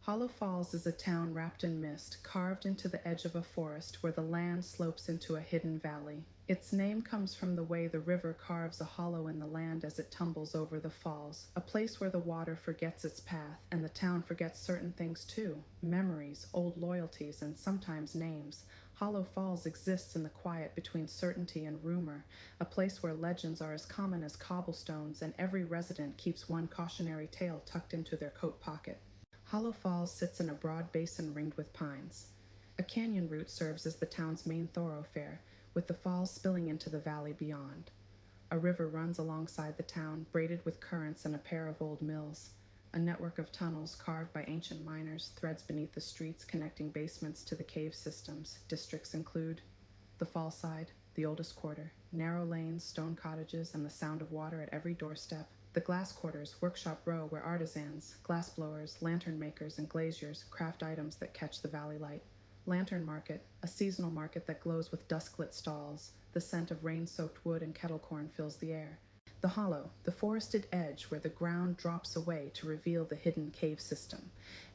Hollow Falls is a town wrapped in mist, carved into the edge of a forest where the land slopes into a hidden valley. Its name comes from the way the river carves a hollow in the land as it tumbles over the falls, a place where the water forgets its path, and the town forgets certain things too: memories, old loyalties, and sometimes names. Hollow Falls exists in the quiet between certainty and rumor, a place where legends are as common as cobblestones, and every resident keeps one cautionary tale tucked into their coat pocket. Hollow Falls sits in a broad basin ringed with pines. A canyon route serves as the town's main thoroughfare, with the falls spilling into the valley beyond. A river runs alongside the town, braided with currents and a pair of old mills. A network of tunnels carved by ancient miners threads beneath the streets, connecting basements to the cave systems. Districts include the Fall Side, the oldest quarter, narrow lanes, stone cottages, and the sound of water at every doorstep. The Glass Quarters, Workshop Row, where artisans, glass blowers, lantern makers, and glaziers craft items that catch the valley light. Lantern Market, a seasonal market that glows with dusk-lit stalls. The scent of rain-soaked wood and kettle corn fills the air. The Hollow, the forested edge where the ground drops away to reveal the hidden cave system.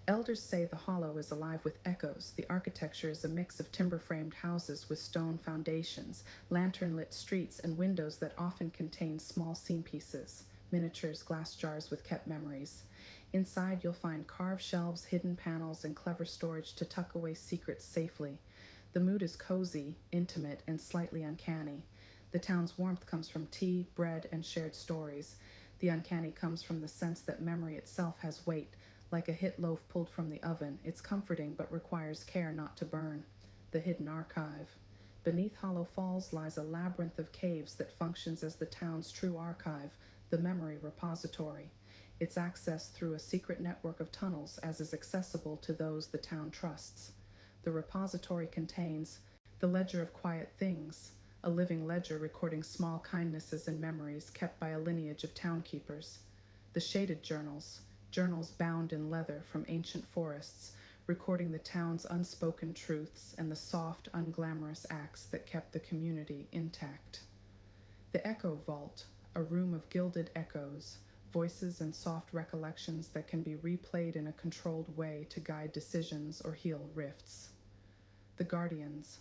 Elders say the Hollow is alive with echoes. The architecture is a mix of timber-framed houses with stone foundations, lantern-lit streets, and windows that often contain small scene pieces, miniatures, glass jars with kept memories. Inside, you'll find carved shelves, hidden panels, and clever storage to tuck away secrets safely. The mood is cozy, intimate, and slightly uncanny. The town's warmth comes from tea, bread, and shared stories. The uncanny comes from the sense that memory itself has weight. Like a hit loaf pulled from the oven, it's comforting but requires care not to burn. The Hidden Archive. Beneath Hollow Falls lies a labyrinth of caves that functions as the town's true archive, the memory repository. It's accessed through a secret network of tunnels, as is accessible to those the town trusts. The repository contains the Ledger of Quiet Things, a living ledger recording small kindnesses and memories kept by a lineage of townkeepers. The Shaded Journals, journals bound in leather from ancient forests, recording the town's unspoken truths and the soft, unglamorous acts that kept the community intact. The Echo Vault, a room of gilded echoes, voices and soft recollections that can be replayed in a controlled way to guide decisions or heal rifts. The Guardians,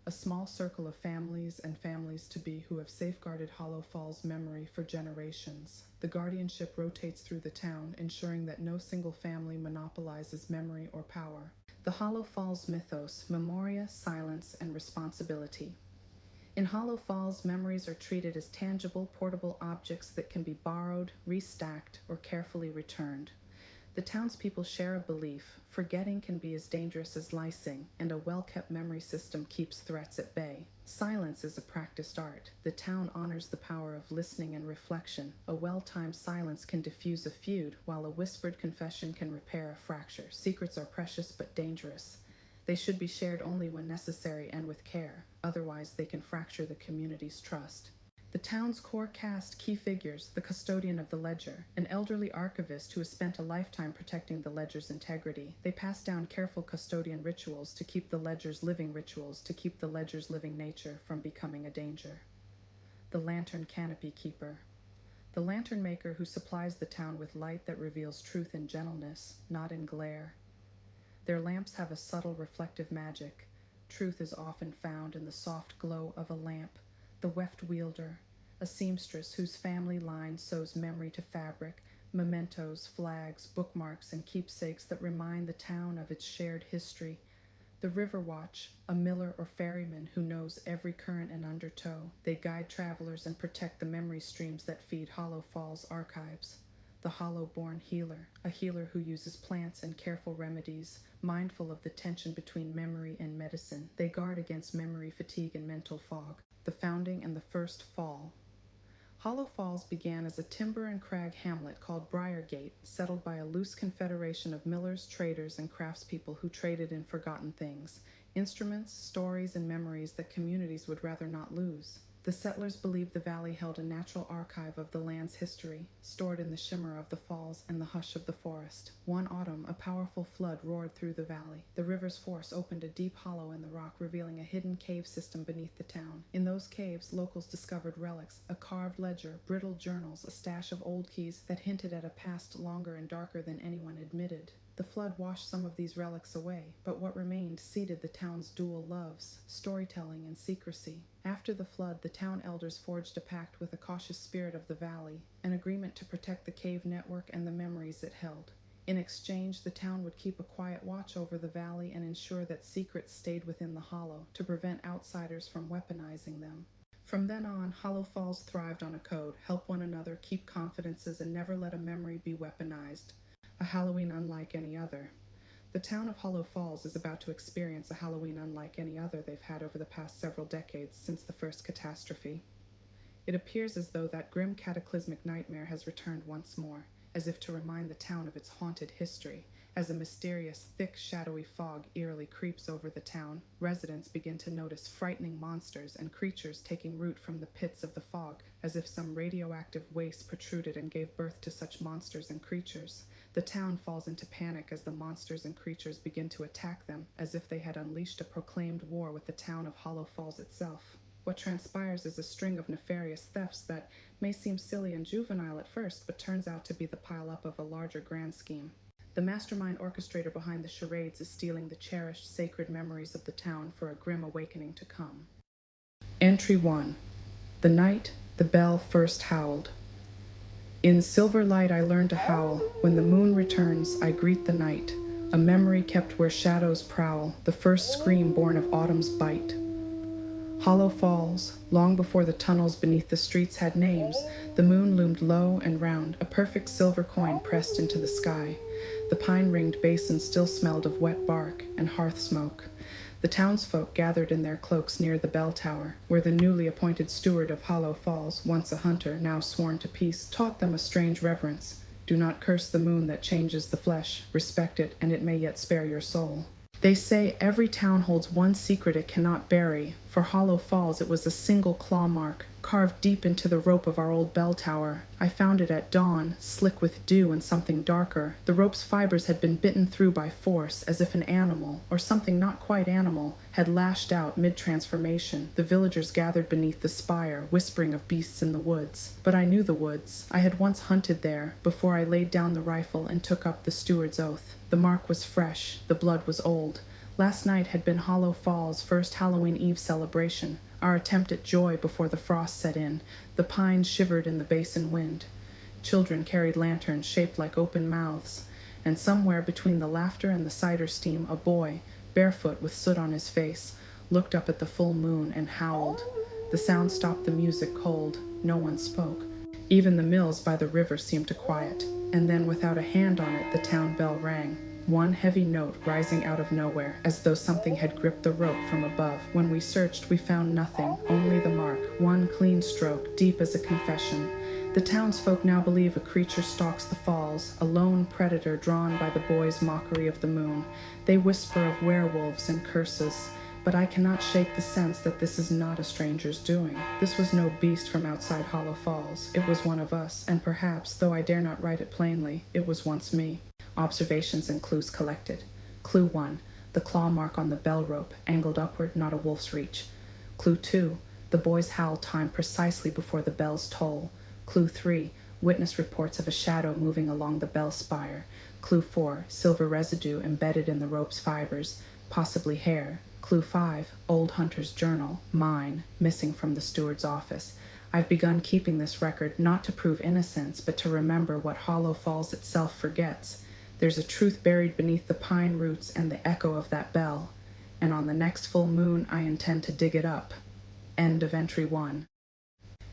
a small circle of families and families-to-be who have safeguarded Hollow Falls' memory for generations. The guardianship rotates through the town, ensuring that no single family monopolizes memory or power. The Hollow Falls mythos: memoria, silence, and responsibility. In Hollow Falls, memories are treated as tangible, portable objects that can be borrowed, restacked, or carefully returned. The townspeople share a belief: forgetting can be as dangerous as licing, and a well-kept memory system keeps threats at bay. Silence is a practiced art. The town honors the power of listening and reflection. A well-timed silence can diffuse a feud, while a whispered confession can repair a fracture. Secrets are precious but dangerous. They should be shared only when necessary and with care. Otherwise, they can fracture the community's trust. The town's core cast key figures: the custodian of the ledger, an elderly archivist who has spent a lifetime protecting the ledger's integrity. They pass down careful custodian rituals to keep the ledger's living nature from becoming a danger. The lantern canopy keeper, the lantern maker who supplies the town with light that reveals truth in gentleness, not in glare. Their lamps have a subtle reflective magic. Truth is often found in the soft glow of a lamp. The weft wielder, a seamstress whose family line sews memory to fabric, mementos, flags, bookmarks, and keepsakes that remind the town of its shared history. The river watch, a miller or ferryman who knows every current and undertow. They guide travelers and protect the memory streams that feed Hollow Falls archives. The hollow-born healer, a healer who uses plants and careful remedies, mindful of the tension between memory and medicine. They guard against memory fatigue and mental fog. The founding and the first fall. Hollow Falls began as a timber and crag hamlet called Briargate, settled by a loose confederation of millers, traders, and craftspeople who traded in forgotten things, instruments, stories, and memories that communities would rather not lose. The settlers believed the valley held a natural archive of the land's history, stored in the shimmer of the falls and the hush of the forest. One autumn, a powerful flood roared through the valley. The river's force opened a deep hollow in the rock, revealing a hidden cave system beneath the town. In those caves, locals discovered relics: a carved ledger, brittle journals, a stash of old keys that hinted at a past longer and darker than anyone admitted. The flood washed some of these relics away, but what remained seeded the town's dual loves, storytelling and secrecy. After the flood, the town elders forged a pact with the cautious spirit of the valley, an agreement to protect the cave network and the memories it held. In exchange, the town would keep a quiet watch over the valley and ensure that secrets stayed within the hollow to prevent outsiders from weaponizing them. From then on, Hollow Falls thrived on a code: help one another, keep confidences, and never let a memory be weaponized. A Halloween unlike any other. The town of Hollow Falls is about to experience a Halloween unlike any other they've had over the past several decades since the first catastrophe. It appears as though that grim cataclysmic nightmare has returned once more, as if to remind the town of its haunted history. As a mysterious, thick, shadowy fog eerily creeps over the town, residents begin to notice frightening monsters and creatures taking root from the pits of the fog, as if some radioactive waste protruded and gave birth to such monsters and creatures. The town falls into panic as the monsters and creatures begin to attack them, as if they had unleashed a proclaimed war with the town of Hollow Falls itself. What transpires is a string of nefarious thefts that may seem silly and juvenile at first, but turns out to be the pile-up of a larger grand scheme. The mastermind orchestrator behind the charades is stealing the cherished, sacred memories of the town for a grim awakening to come. Entry 1. The night the bell first howled. In silver light I learn to howl. When the moon returns, I greet the night. A memory kept where shadows prowl, the first scream born of autumn's bite. Hollow Falls, long before the tunnels beneath the streets had names, the moon loomed low and round, a perfect silver coin pressed into the sky. The pine-ringed basin still smelled of wet bark and hearth smoke. The townsfolk gathered in their cloaks near the bell tower, where the newly appointed steward of Hollow Falls, once a hunter, now sworn to peace, taught them a strange reverence. Do not curse the moon that changes the flesh. Respect it, and it may yet spare your soul. They say every town holds one secret it cannot bury. For Hollow Falls, it was a single claw mark, carved deep into the rope of our old bell tower. I found it at dawn, slick with dew and something darker. The rope's fibers had been bitten through by force, as if an animal, or something not quite animal, had lashed out mid-transformation. The villagers gathered beneath the spire, whispering of beasts in the woods. But I knew the woods. I had once hunted there, before I laid down the rifle and took up the steward's oath. The mark was fresh, the blood was old. Last night had been Hollow Falls' first Halloween Eve celebration, our attempt at joy before the frost set in. The pines shivered in the basin wind. Children carried lanterns shaped like open mouths, and somewhere between the laughter and the cider steam, a boy, barefoot with soot on his face, looked up at the full moon and howled. The sound stopped the music cold. No one spoke. Even the mills by the river seemed to quiet, and then without a hand on it, the town bell rang. One heavy note rising out of nowhere, as though something had gripped the rope from above. When we searched, we found nothing, only the mark, one clean stroke, deep as a confession. The townsfolk now believe a creature stalks the falls, a lone predator drawn by the boy's mockery of the moon. They whisper of werewolves and curses, but I cannot shake the sense that this is not a stranger's doing. This was no beast from outside Hollow Falls. It was one of us, and perhaps, though I dare not write it plainly, it was once me. Observations and clues collected. Clue 1, the claw mark on the bell rope, angled upward, not a wolf's reach. Clue 2, the boy's howl timed precisely before the bell's toll. Clue 3, witness reports of a shadow moving along the bell spire. Clue 4, silver residue embedded in the rope's fibers, possibly hair. Clue 5, old hunter's journal, mine, missing from the steward's office. I've begun keeping this record not to prove innocence, but to remember what Hollow Falls itself forgets. There's a truth buried beneath the pine roots and the echo of that bell, and on the next full moon I intend to dig it up. End of Entry 1.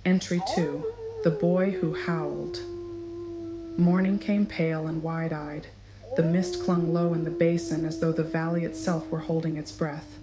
Entry 2, the boy who howled. Morning came pale and wide-eyed. The mist clung low in the basin as though the valley itself were holding its breath.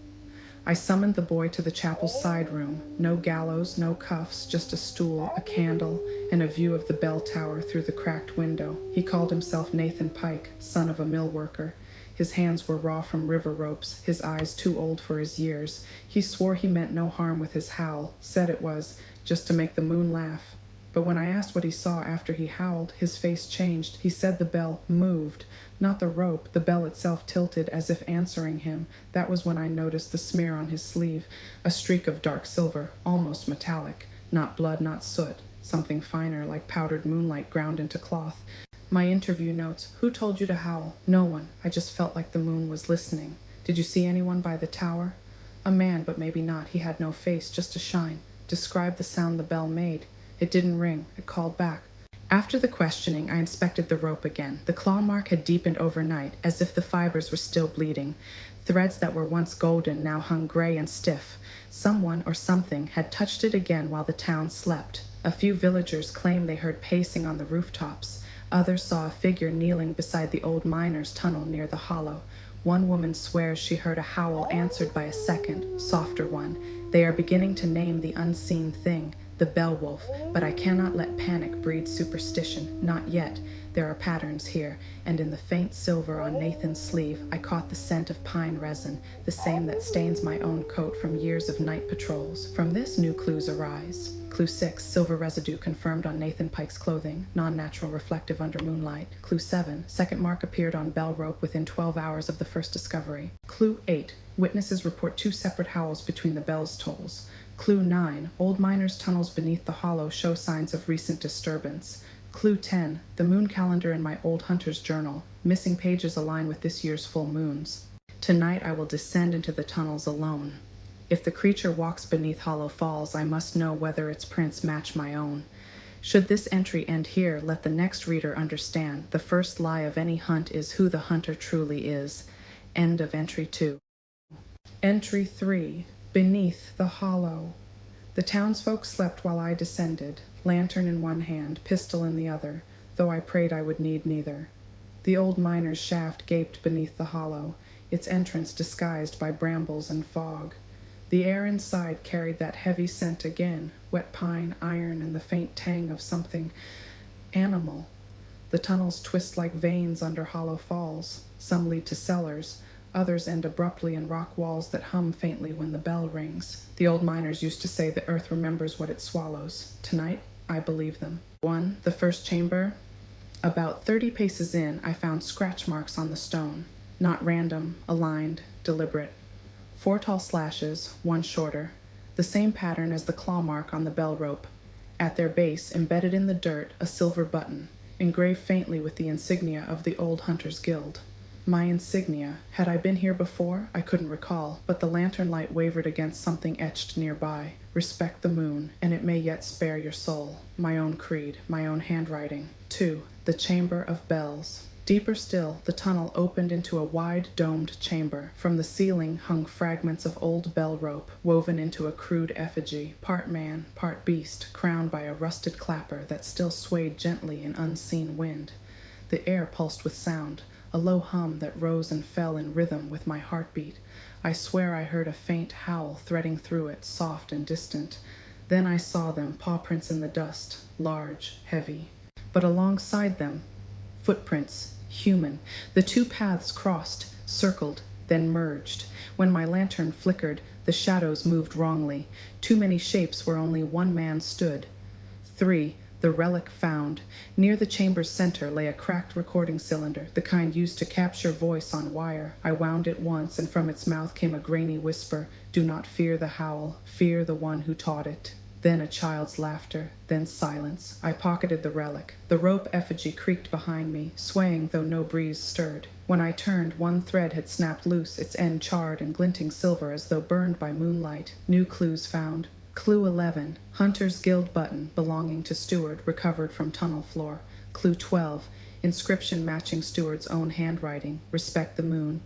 I summoned the boy to the chapel's side room. No gallows, no cuffs, just a stool, a candle, and a view of the bell tower through the cracked window. He called himself Nathan Pike, son of a mill worker. His hands were raw from river ropes, his eyes too old for his years. He swore he meant no harm with his howl, said it was just to make the moon laugh. But when I asked what he saw after he howled, his face changed. He said the bell moved. Not the rope, the bell itself tilted as if answering him. That was when I noticed the smear on his sleeve, a streak of dark silver, almost metallic. Not blood, not soot, something finer like powdered moonlight ground into cloth. My interview notes. Who told you to howl? No one. I just felt like the moon was listening. Did you see anyone by the tower? A man, but maybe not. He had no face, just a shine. Describe the sound the bell made. It didn't ring. It called back. After the questioning, I inspected the rope again. The claw mark had deepened overnight, as if the fibers were still bleeding. Threads that were once golden now hung gray and stiff. Someone or something had touched it again while the town slept. A few villagers claimed they heard pacing on the rooftops. Others saw a figure kneeling beside the old miner's tunnel near the hollow. One woman swears she heard a howl answered by a second, softer one. They are beginning to name the unseen thing, the bell wolf, but I cannot let panic breed superstition, not yet. There are patterns here, and in the faint silver on Nathan's sleeve, I caught the scent of pine resin, the same that stains my own coat from years of night patrols. From this, new clues arise. Clue 6, silver residue confirmed on Nathan Pike's clothing, non-natural reflective under moonlight. Clue 7, second mark appeared on bell rope within 12 hours of the first discovery. Clue 8, witnesses report 2 separate howls between the bell's tolls. Clue 9, old miners' tunnels beneath the hollow show signs of recent disturbance. Clue 10, the moon calendar in my old hunter's journal. Missing pages align with this year's full moons. Tonight I will descend into the tunnels alone. If the creature walks beneath Hollow Falls, I must know whether its prints match my own. Should this entry end here, let the next reader understand. The first lie of any hunt is who the hunter truly is. End of entry 2. Entry 3. Beneath the hollow. The townsfolk slept while I descended, lantern in one hand, pistol in the other, though I prayed I would need neither. The old miner's shaft gaped beneath the hollow, its entrance disguised by brambles and fog. The air inside carried that heavy scent again, wet pine, iron, and the faint tang of something animal. The tunnels twist like veins under hollow falls. Some lead to cellars, others end abruptly in rock walls that hum faintly when the bell rings. The old miners used to say the earth remembers what it swallows. Tonight, I believe them. 1. The first chamber. About 30 paces in, I found scratch marks on the stone. Not random, aligned, deliberate. 4 tall slashes, 1 shorter. The same pattern as the claw mark on the bell rope. At their base, embedded in the dirt, a silver button, engraved faintly with the insignia of the old Hunters' Guild. My insignia. Had I been here before? I couldn't recall, but the lantern light wavered against something etched nearby. Respect the moon, and it may yet spare your soul. My own creed, my own handwriting. 2. The Chamber of Bells. Deeper still, the tunnel opened into a wide, domed chamber. From the ceiling hung fragments of old bell rope, woven into a crude effigy, part man, part beast, crowned by a rusted clapper that still swayed gently in unseen wind. The air pulsed with sound, a low hum that rose and fell in rhythm with my heartbeat. I swear I heard a faint howl threading through it, soft and distant. Then I saw them, paw prints in the dust, large, heavy. But alongside them, footprints, human. The 2 paths crossed, circled, then merged. When my lantern flickered, the shadows moved wrongly. Too many shapes where only one man stood. 3. The relic found. Near the chamber's center lay a cracked recording cylinder, the kind used to capture voice on wire. I wound it once, and from its mouth came a grainy whisper, "Do not fear the howl, fear the one who taught it." Then a child's laughter, then silence. I pocketed the relic. The rope effigy creaked behind me, swaying though no breeze stirred. When I turned, one thread had snapped loose, its end charred and glinting silver as though burned by moonlight. New clues found. Clue 11, Hunter's Guild button belonging to Steward, recovered from tunnel floor. Clue 12, inscription matching Steward's own handwriting, respect the moon.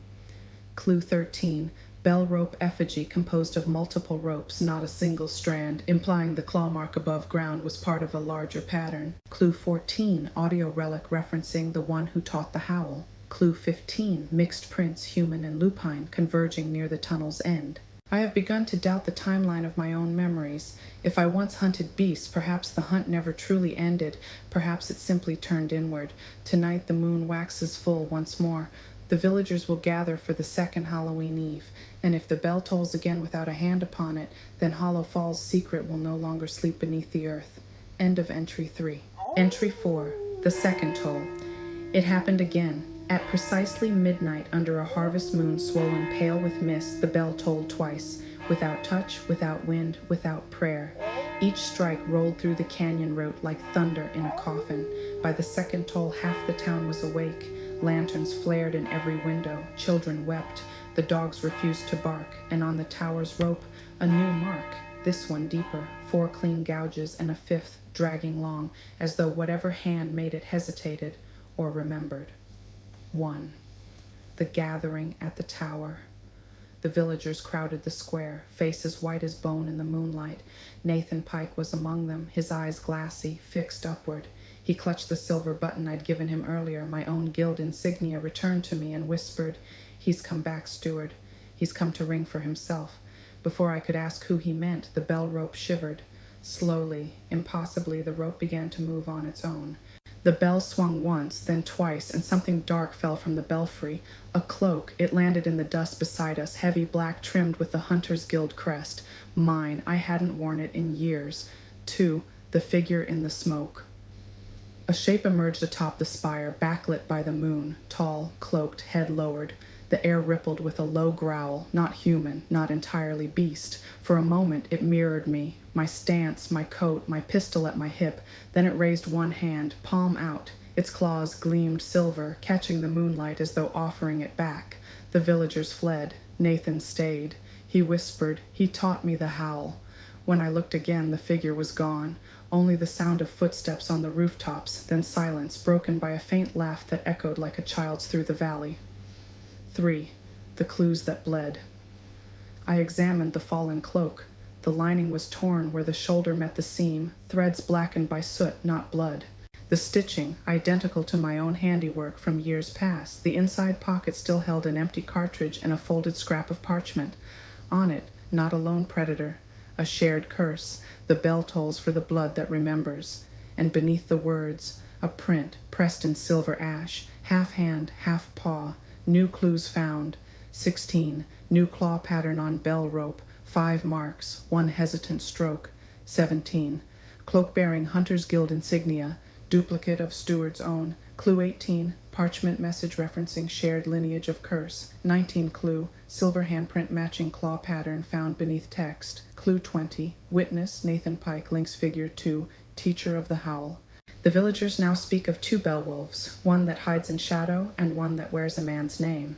Clue 13, bell rope effigy composed of multiple ropes, not a single strand, implying the claw mark above ground was part of a larger pattern. Clue 14, audio relic referencing the one who taught the howl. Clue 15, mixed prints, human and lupine, converging near the tunnel's end. I have begun to doubt the timeline of my own memories. If I once hunted beasts, perhaps the hunt never truly ended. Perhaps it simply turned inward. Tonight the moon waxes full once more. The villagers will gather for the second Halloween Eve, and if the bell tolls again without a hand upon it, then Hollow Fall's secret will no longer sleep beneath the earth. End of entry 3. Entry 4. The second toll. It happened again. At precisely midnight, under a harvest moon swollen pale with mist, the bell tolled twice, without touch, without wind, without prayer. Each strike rolled through the canyon road like thunder in a coffin. By the second toll, half the town was awake. Lanterns flared in every window. Children wept. The dogs refused to bark. And on the tower's rope, a new mark. This one deeper. 4 clean gouges and a 5th dragging long, as though whatever hand made it hesitated or remembered. 1. The gathering at the tower. The villagers crowded the square, faces white as bone in the moonlight. Nathan Pike was among them, his eyes glassy, fixed upward. He clutched the silver button I'd given him earlier, my own guild insignia returned to me, and whispered, "He's come back, steward. He's come to ring for himself." Before I could ask who he meant, the bell rope shivered. Slowly, impossibly, the rope began to move on its own. The bell swung once, then twice, and something dark fell from the belfry. A cloak. It landed in the dust beside us, heavy black trimmed with the Hunters Guild crest. Mine. I hadn't worn it in years. 2. The figure in the smoke. A shape emerged atop the spire, backlit by the moon, tall, cloaked, head lowered. The air rippled with a low growl, not human, not entirely beast. For a moment it mirrored me, my stance, my coat, my pistol at my hip. Then it raised one hand, palm out. Its claws gleamed silver, catching the moonlight as though offering it back. The villagers fled. Nathan stayed. He whispered, "He taught me the howl." When I looked again, the figure was gone. Only the sound of footsteps on the rooftops, then silence, broken by a faint laugh that echoed like a child's through the valley. 3. The clues that bled. I examined the fallen cloak. The lining was torn where the shoulder met the seam, threads blackened by soot, not blood. The stitching, identical to my own handiwork from years past. The inside pocket still held an empty cartridge and a folded scrap of parchment. On it, not a lone predator, a shared curse, the bell tolls for the blood that remembers. And beneath the words, a print pressed in silver ash, half hand, half paw. New clues found. 16. New claw pattern on bell rope. 5 marks. 1 hesitant stroke. 17. Cloak-bearing Hunters Guild insignia. Duplicate of steward's own. Clue 18. Parchment message referencing shared lineage of curse. 19 clue. Silver handprint matching claw pattern found beneath text. Clue 20. Witness Nathan Pike links figure to teacher of the howl. The villagers now speak of 2 bell wolves, one that hides in shadow and one that wears a man's name.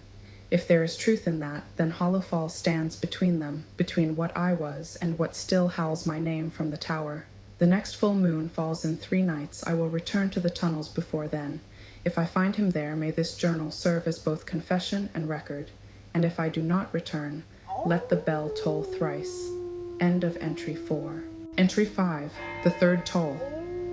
If there is truth in that, then Hollow Falls stands between them, between what I was and what still howls my name from the tower. The next full moon falls in 3 nights. I will return to the tunnels before then. If I find him there, may this journal serve as both confession and record. And if I do not return, let the bell toll thrice. End of entry 4. Entry 5. The 3rd toll.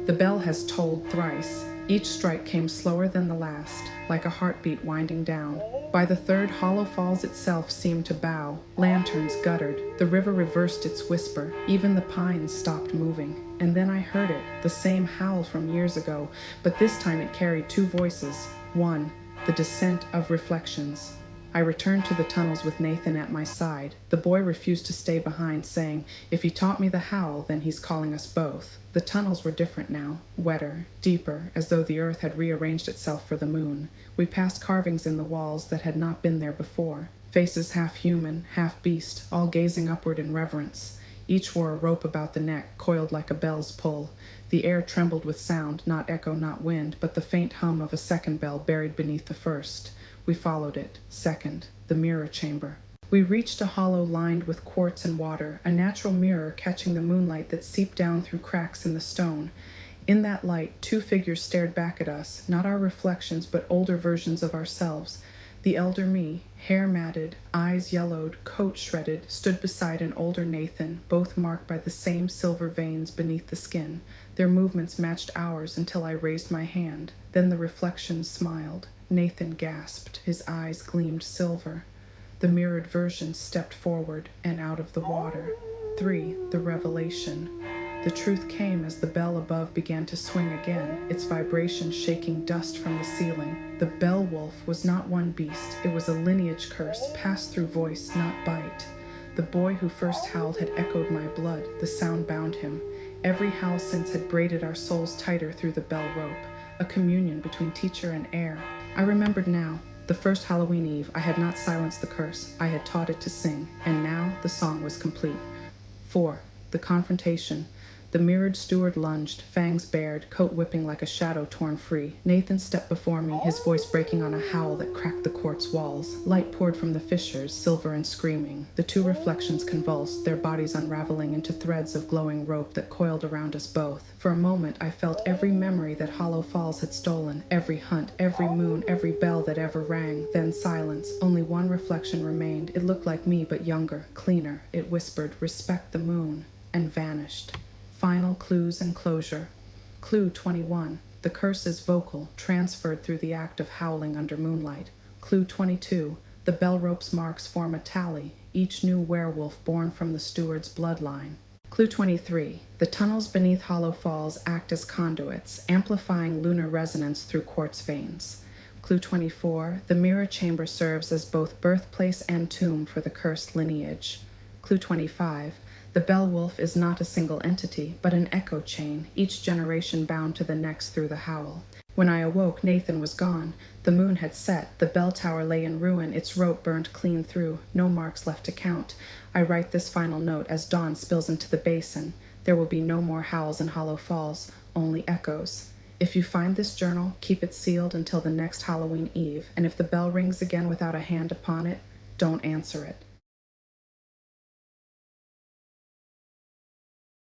The bell has tolled thrice. Each strike came slower than the last, like a heartbeat winding down. By the 3rd, Hollow Falls itself seemed to bow. Lanterns guttered. The river reversed its whisper. Even the pines stopped moving. And then I heard it, the same howl from years ago, but this time it carried 2 voices. 1. The descent of reflections. I returned to the tunnels with Nathan at my side. The boy refused to stay behind, saying, "If he taught me the howl, then he's calling us both." The tunnels were different now, wetter, deeper, as though the earth had rearranged itself for the moon. We passed carvings in the walls that had not been there before. Faces half human, half beast, all gazing upward in reverence. Each wore a rope about the neck, coiled like a bell's pull. The air trembled with sound, not echo, not wind, but the faint hum of a second bell buried beneath the first. We followed it. 2nd, the mirror chamber. We reached a hollow lined with quartz and water, a natural mirror catching the moonlight that seeped down through cracks in the stone. In that light, 2 figures stared back at us, not our reflections, but older versions of ourselves. The elder me, hair matted, eyes yellowed, coat shredded, stood beside an older Nathan, both marked by the same silver veins beneath the skin. Their movements matched ours until I raised my hand. Then the reflections smiled. Nathan gasped. His eyes gleamed silver. The mirrored version stepped forward and out of the water. 3. The revelation. The truth came as the bell above began to swing again, its vibration shaking dust from the ceiling. The bell wolf was not one beast. It was a lineage curse, passed through voice, not bite. The boy who first howled had echoed my blood. The sound bound him. Every howl since had braided our souls tighter through the bell rope, a communion between teacher and heir. I remembered now. The first Halloween Eve, I had not silenced the curse. I had taught it to sing, and now the song was complete. 4. The confrontation. The mirrored steward lunged, fangs bared, coat whipping like a shadow torn free. Nathan stepped before me, his voice breaking on a howl that cracked the court's walls. Light poured from the fissures, silver and screaming. The two reflections convulsed, their bodies unraveling into threads of glowing rope that coiled around us both. For a moment, I felt every memory that Hollow Falls had stolen, every hunt, every moon, every bell that ever rang. Then silence. Only one reflection remained. It looked like me, but younger, cleaner. It whispered, "Respect the moon," and vanished. Final clues and closure. Clue 21. The curse is vocal, transferred through the act of howling under moonlight. Clue 22. The bell rope's marks form a tally, each new werewolf born from the steward's bloodline. Clue 23. The tunnels beneath Hollow Falls act as conduits, amplifying lunar resonance through quartz veins. Clue 24. The mirror chamber serves as both birthplace and tomb for the cursed lineage. Clue 25. The bell wolf is not a single entity, but an echo chain, each generation bound to the next through the howl. When I awoke, Nathan was gone. The moon had set, the bell tower lay in ruin, its rope burned clean through, no marks left to count. I write this final note as dawn spills into the basin. There will be no more howls in Hollow Falls, only echoes. If you find this journal, keep it sealed until the next Halloween Eve, and if the bell rings again without a hand upon it, don't answer it.